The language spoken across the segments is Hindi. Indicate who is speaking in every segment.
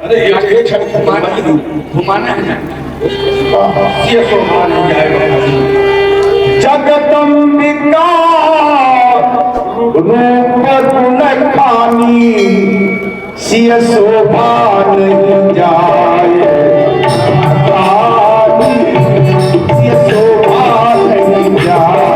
Speaker 1: अरे ये घुमाना है ना, ये शोभा नहीं जाएगा।
Speaker 2: जगदम्बिका रूप गुण खानी सिय शोभा नहीं जाए, सिय शोभा नहीं जाए।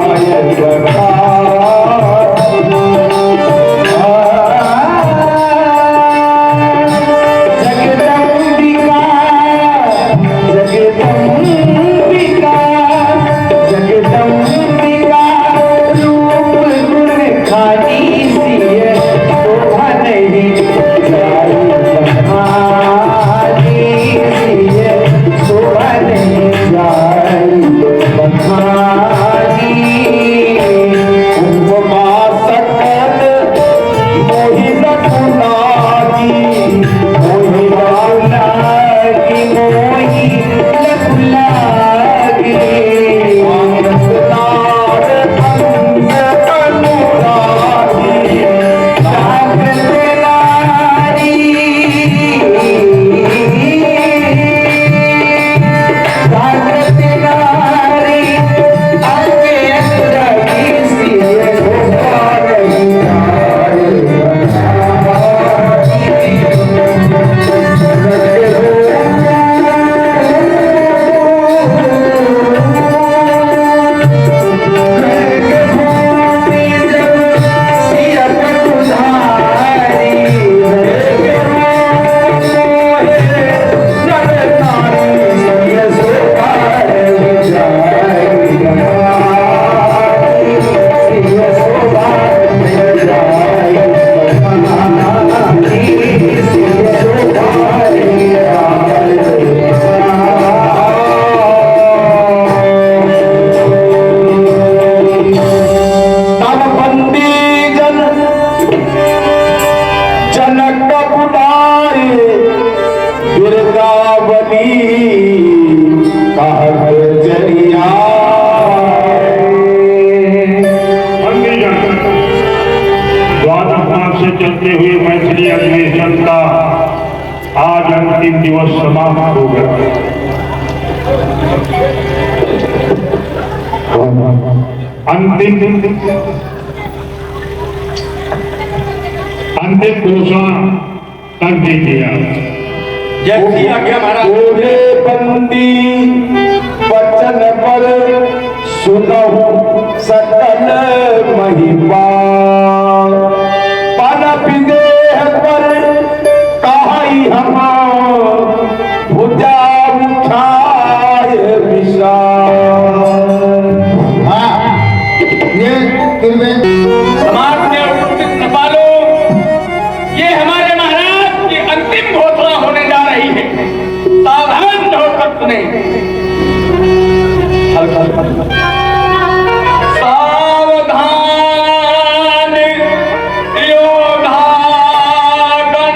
Speaker 3: चलते हुए मैथिली अधिवेशन का आज अंतिम दिवस समाप्त हो गया। अंतिम घोषणा कर दीजिए।
Speaker 2: बोले बंदी वचन पर सुनहु सकल महिमा, पन विदेह पर कहाई हम भुजा उठाए विशाल।
Speaker 1: समाज में उपस्थित नेपालो, ये हमारे महाराज की अंतिम घोषणा होने जा रही है। सावधान होकर सुने। सावधान योद्धा गण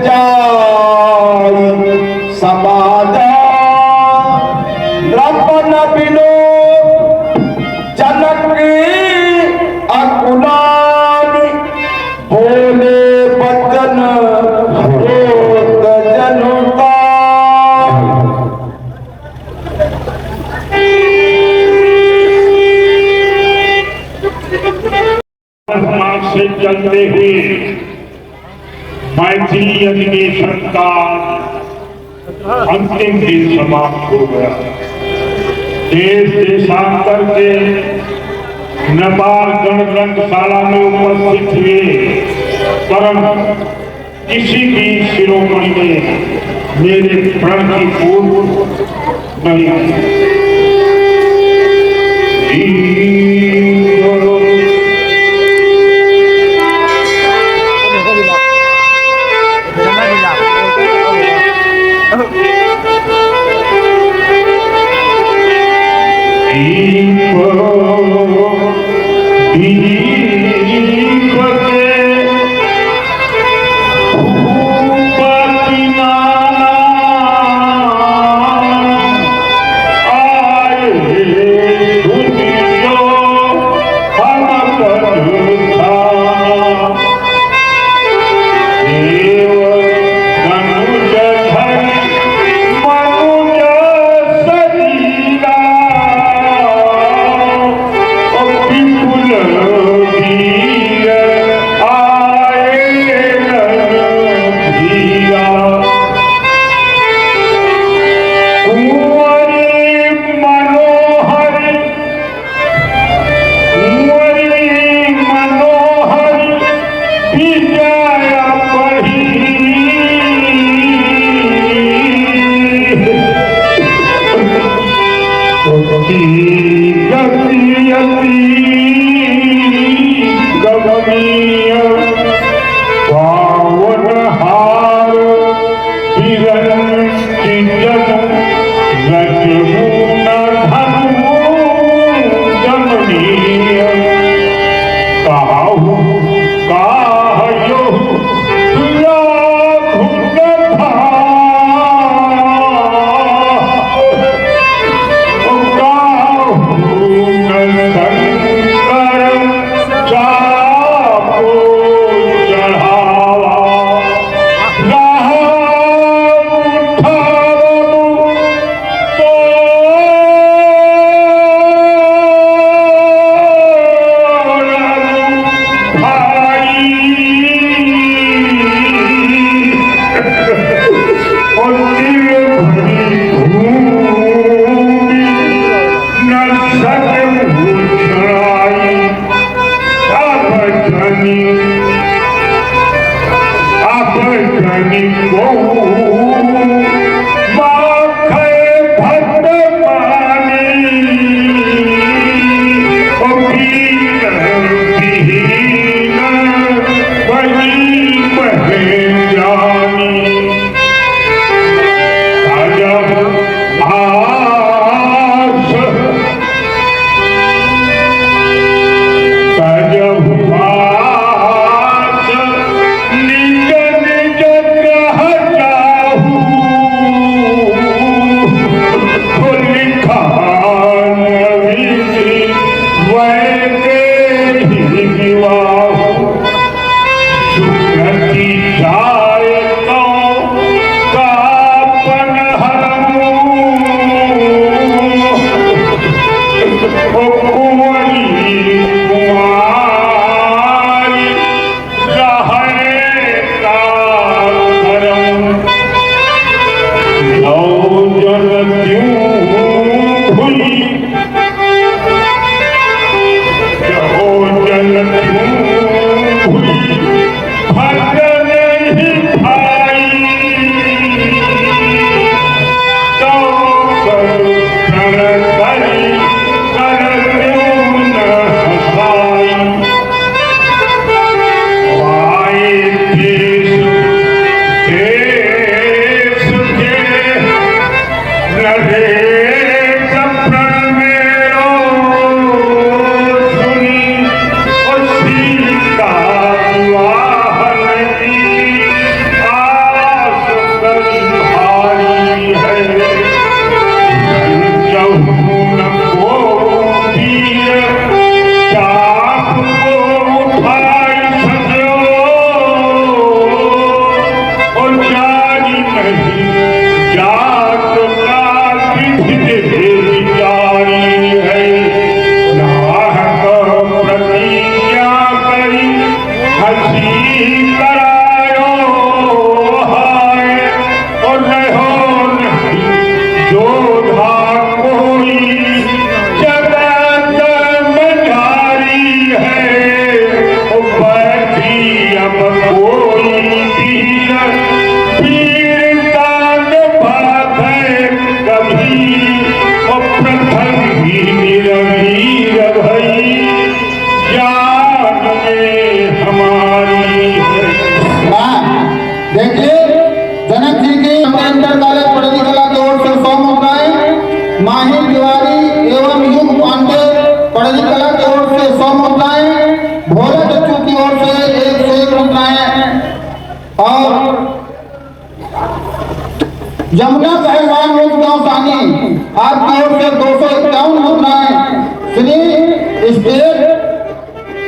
Speaker 2: जाई समाजा नृपन बिनो जनक अकुलान बोले बचन होत जनता।
Speaker 3: मार्ग से चलते हुए मैथिली अधिवेशन का अंतिम दिन समाप्त हो गया। देश देशांतर के नेपाल गणतंत्रशाला में उपस्थित हुए परम किसी भी शिरोमणि ने मेरे प्रण की पूर्व नहीं
Speaker 4: यमुना पहलवान रोज गांव सानी आपकी ओर से 251 मुद्राएं श्री स्टेट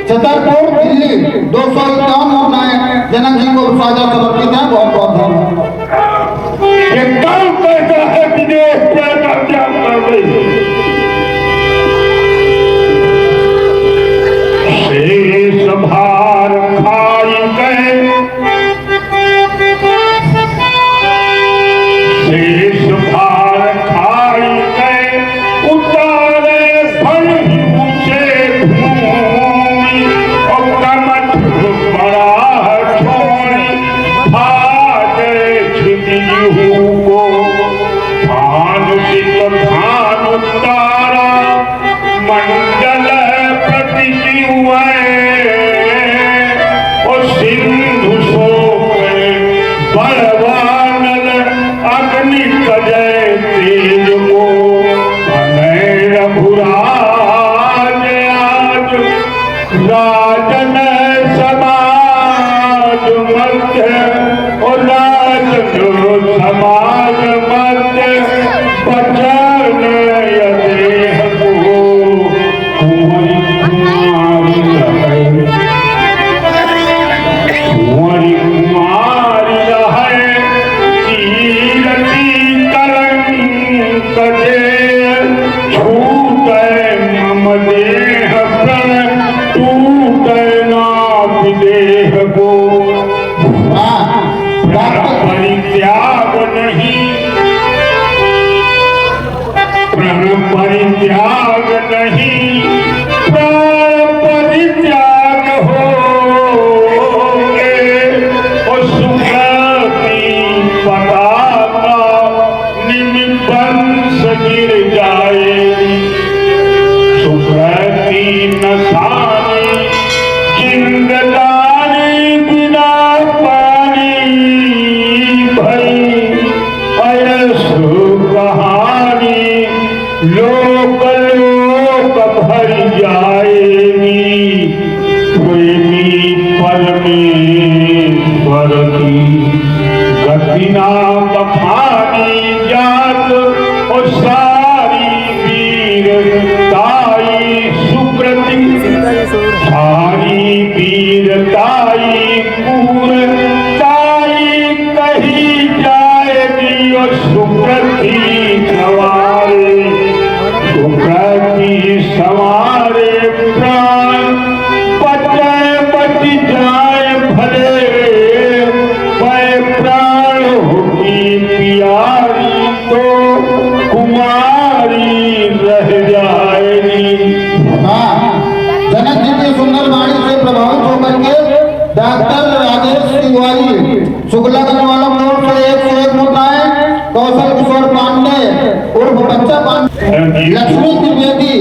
Speaker 4: छतरपुर दिल्ली 251 मुद्राएं जनक जी को साझा समर्पित है। बहुत बहुत धन्यवाद।
Speaker 3: ये काम कैसा है विदेश क्या कर रही शेष भार खाई गए शेष भार खाई गए उतारे फल ऊंचे भूमि और कमठ बड़ा छोड़ी भागे छिपी को भानुषित भानु तारा मंडल प्रति और सिंधु शोक बलवानल अग्नि कजय तेज को रघुराज आज राजन समाज मध्य और राजन समाज मध्य बचन देह को कुंवरी कुमारी है चीरती कलंक दे छूट मम देह प्रण टूट नाप देह को परित्याग नहीं प्रण परित्याग नहीं प्राण परित्याग हो पताका निमिबंस गिर जाए सुप्रति नसानी जिंदगानी बिना पानी भई अयस कहानी लोक लोक भर जाएगी प्रेमी परमेश्वर की गतिना बखानी जात और सारी वीरताई सुकृति सारी वीरताई पूरताई कही जाएगी और सुकृति सवारे प्राण बच जाए भले प्राण होगी प्यारी तो कुमारी रह जाएगी।
Speaker 4: जनक जी की सुंदर वाणी से प्रभावित होकर के डॉक्टर राजेश तिवारी शुक्ला वालों की ओर से 101 मुद्राएं कौशल किशोर पांडे उर्फ बच्चा पांडे लक्ष्मी त्रिवेदी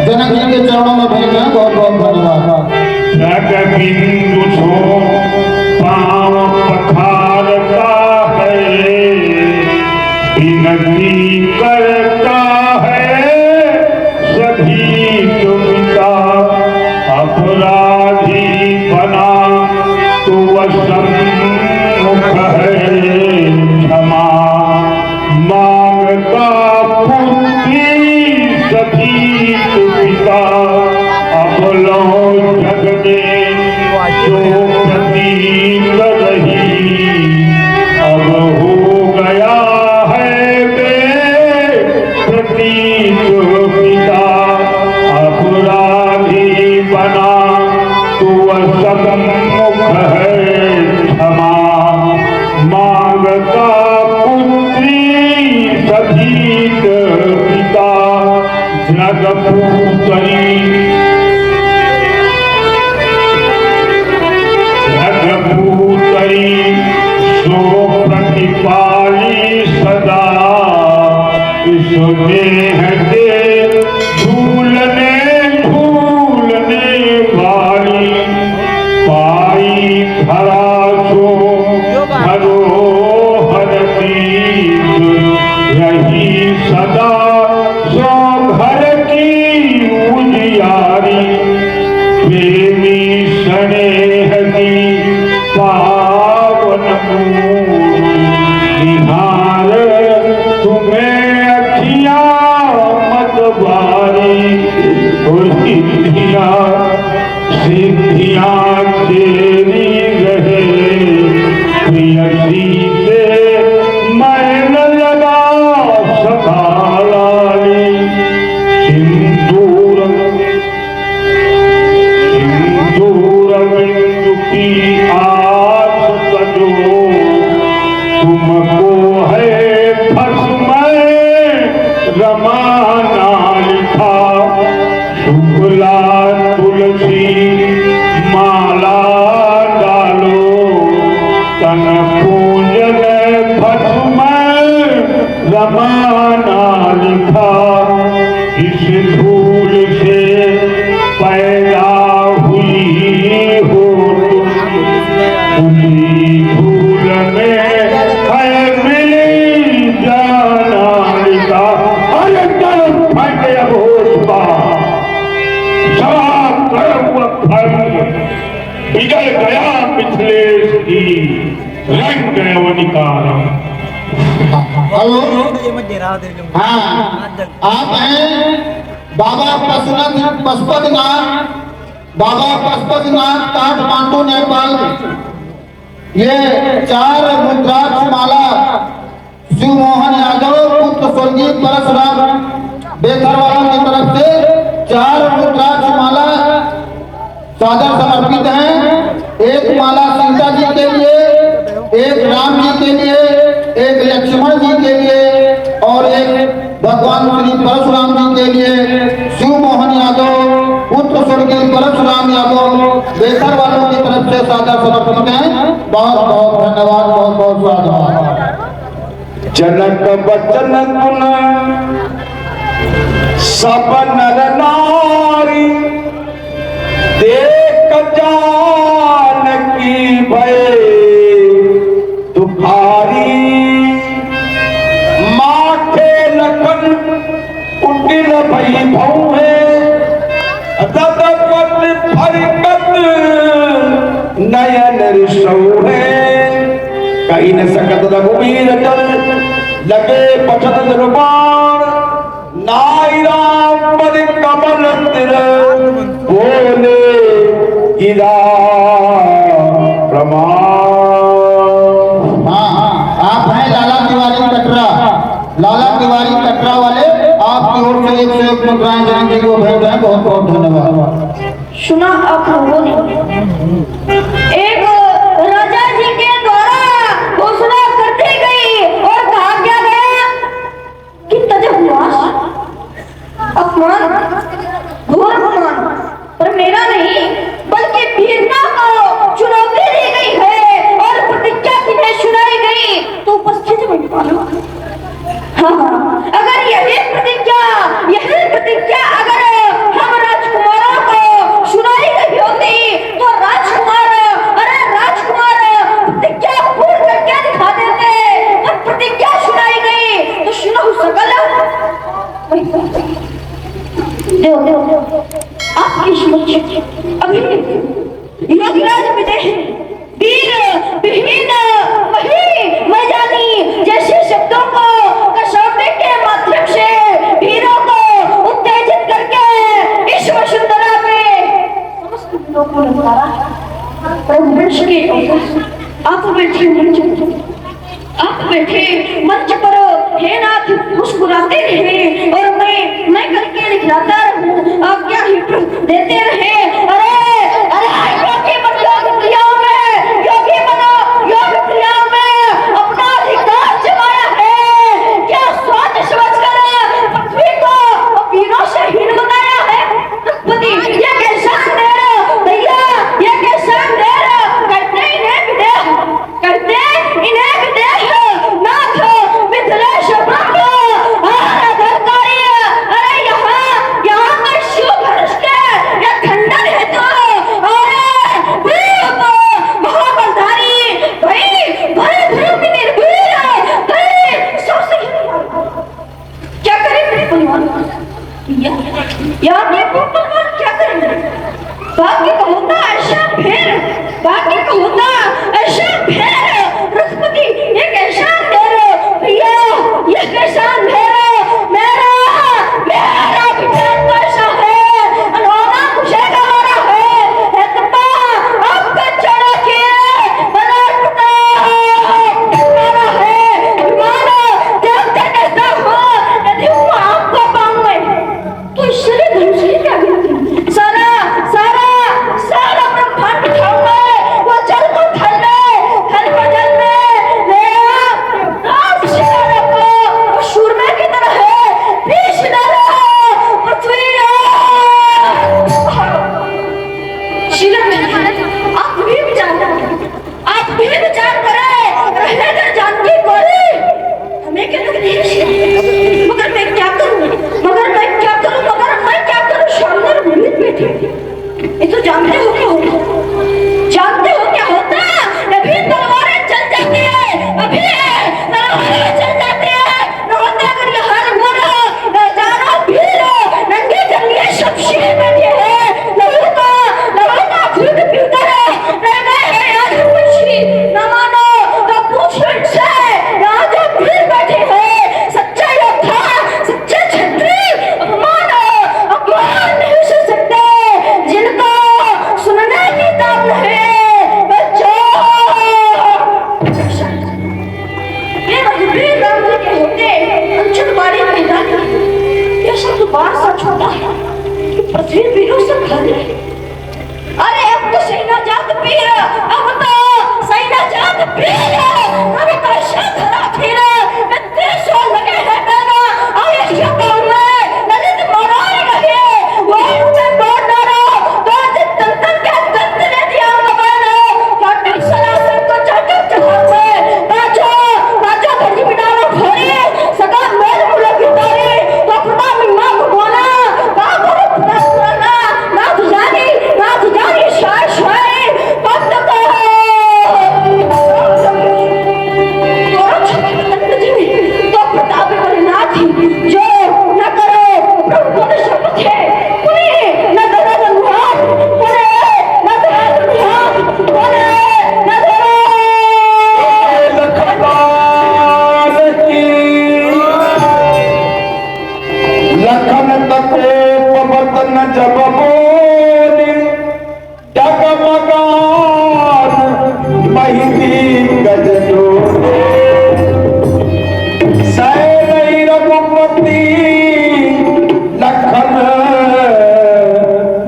Speaker 4: जनक जी के चरणों में भेज रहे हैं। बहुत बहुत धन्यवाद।
Speaker 3: बिंदु छो पाँव पखारता है विनती करता है सभी तुमका अपराधी बना तो वसन्मुख है क्षमा मांगता पुण्य बारी प्रेमी स्नेह की पावन निहार तुम्हें अखियां मतवारी सिद्धियां तेरी रहे प्रियसी से मैं न लगा सका लाली सिंदूर बिंदु की आस सजो तुमको है फसमय रमाना लिखा शुक्ला तुलसी माला डालो तन पूजन फसमय रमाना लिखा इस धूल से पैदा हुई हो उसी धूल में है मिली जाना लिखा अरे तरफ फटे अब होशबा सवा कर्म फल बिगड़ गया मिथिलेश की रंग गए वो निकाला।
Speaker 4: हेलो हाँ आप हैं बाबा पशुपतिनाथ काठमांडू नेपाल। ये 4 रुद्राक्ष माला शिव मोहन यादव पुत्र स्वर्गीय परशुराम बेथरवाला की तरफ से 4 रुद्राक्ष माला सादर समर्पित हैं। एक माला सीता जी के लिए, एक राम जी के लिए, एक लक्ष्मण जी के लिए और एक भगवान श्री परशुराम जी के लिए शिव मोहन यादव पुत्र स्वर्गीय परशुराम यादव बेहतर वालों की तरफ से सादर समर्पित हैं। बहुत बहुत धन्यवाद, बहुत बहुत स्वागत।
Speaker 2: जनक बचन तुन सब नर नारी देख जानकी भय दुखारी माथे लखन कुटिल भई भऊ है ददपत फरकत नयन ऋषौ है कहीं न सकत रघुवीर जल लगे पछत निर्वाण नाई राम पद कमल तिर बोले गिरा प्रमाण।
Speaker 4: हाँ आप हैं लाला तिवारी कटरा वाले, आपकी ओर से 101 मुद्राएं देने को भेज रहे हैं। बहुत बहुत धन्यवाद।
Speaker 5: सुना आप लोगों ने एक राजा जी के द्वारा घोषणा कर दी गई और कहा क्या गया कि अपमान घोर अपमान पर मेरा नहीं बल्कि वीरता को चुनौती दी गई है और प्रतिज्ञा तुम्हें सुनाई गई तो उपस्थित बन पालो। हाँ अगर यही प्रतिज्ञा अगर हम राजकुमारों को सुनाई गई होती तो राजकुमार प्रतिज्ञा पूर्ण करके दिखा देते, और प्रतिज्ञा सुनाई गई तो सुनो सकल आपकी समक्ष अभी योगराज विदेह वीर विहीन वही मैदानी जैसे शब्दों को कसौटी के माध्यम से वीरों को उत्तेजित करके इस वसुंधरा में समस्त वीरों को नजारा आप बैठे मंच पर हे नाथ मुस्कुराते रहे और मैं करके दिखलाता रहूं, आप क्या हिट देते रहे। अरे योगी बनो योग क्रियाओं में अपना अधिकार जमाया है, क्या स्वार्थ समझकर पृथ्वी को वीरों से हीन बनाया है। रघुपति ये कैसा अंधेर भैया, ये कैसा अंधेर करते इन्हें विदेह नाथ मिथिलेश ब्रह्म अरे यहाँ पर शिव भ्रष्ट या खंड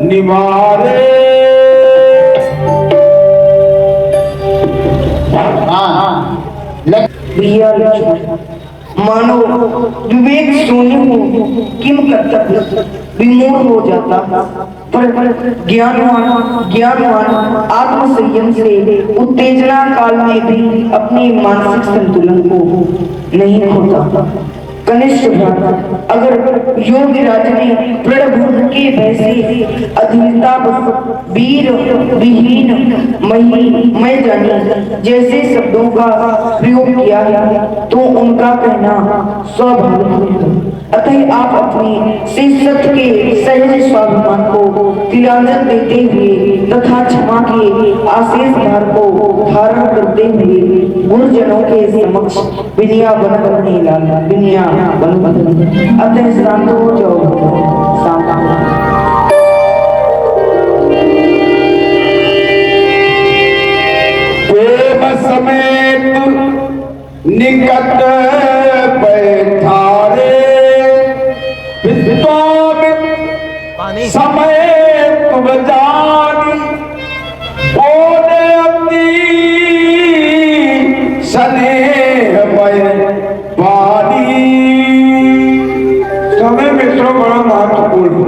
Speaker 2: निवारे।
Speaker 4: हाँ
Speaker 6: भैया लक्ष्मण, मानो विवेक शून्य हो किम कर्तव्य विमूढ़ हो जाता, पर ज्ञानवान आत्म संयम से उत्तेजना काल में भी अपने मानसिक संतुलन को नहीं खोता। कनिष्ठ भ्राता, अगर योगी राज ने प्रण बुद्ध के वैसे अधीनता वीर विहीन मैं जानी जैसे शब्दों का प्रयोग किया है तो उनका कहना स्वाभाविक है। अतः आप अपने शिष्यत्व के सहज स्वाभिमान को तिलांजन देते हुए तथा क्षमा के आशीष भार को धारण करते हुए गुरुजनों के समक्ष विनया बन करने लाला विनया अतः शांत हो जाओ, शांत
Speaker 2: प्रेम समेत निकट बैठारे, विश्वामित्र समेत बजानी, बोले अपनी स्नेह वाणी। समय मित्रों बड़ा महत्वपूर्ण है।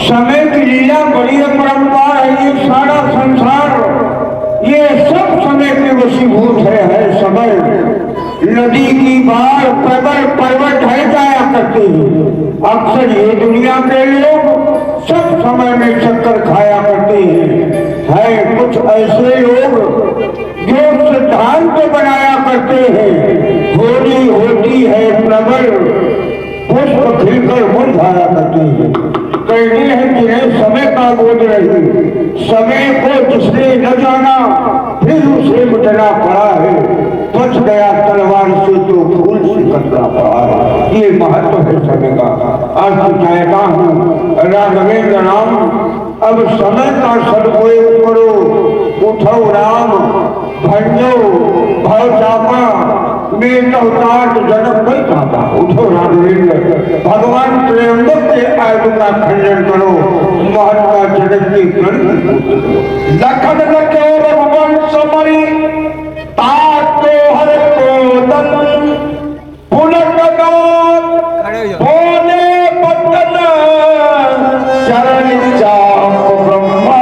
Speaker 2: समय की लीला बड़ी परंपरा है। ये सारा संसार ये सब समय के वशीभूत है समय। नदी की बाढ़ प्रबल पर्वत ढह जाया करते हैं। अक्सर ये दुनिया के लोग सब समय में चक्कर खाया करते हैं। है कुछ ऐसे लोग जो सिद्धांत बनाया करते हैं। होली होती है प्रबल, पुष्प खिलकर मुरझाया करते हैं। कहते हैं कि समय का बोझ रही, समय को जिसने न जाना फिर उसे मिटना पड़ा है। बच गया तलवार से तो फूल से कटना पड़ा है। ये महत्व है समय का। अर्थ चाहता हूँ राघवेंद्र राम, अब समय का सदुपयोग करो। उठो राम भंजो भव चापा में अवतार जनक नहीं पाता। उठो राघवेंद्र, भगवान त्र्यंबक के आयु का खंडन करो। महात्मा जनक की लखन लख्यो रघुवंश मणि, ताको हर क्रोधन, पुनर्गनाथ बोले बदन, चरण चाप ब्रह्मा।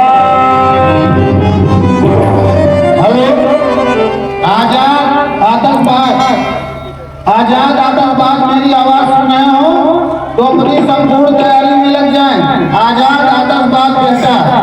Speaker 4: हेलो, आजाद आतंकवाद मेरी आवाज सुन रहे हो तो अपनी संपूर्ण तैयारी में लग जाएं। आजाद आतंकवाद कहता है।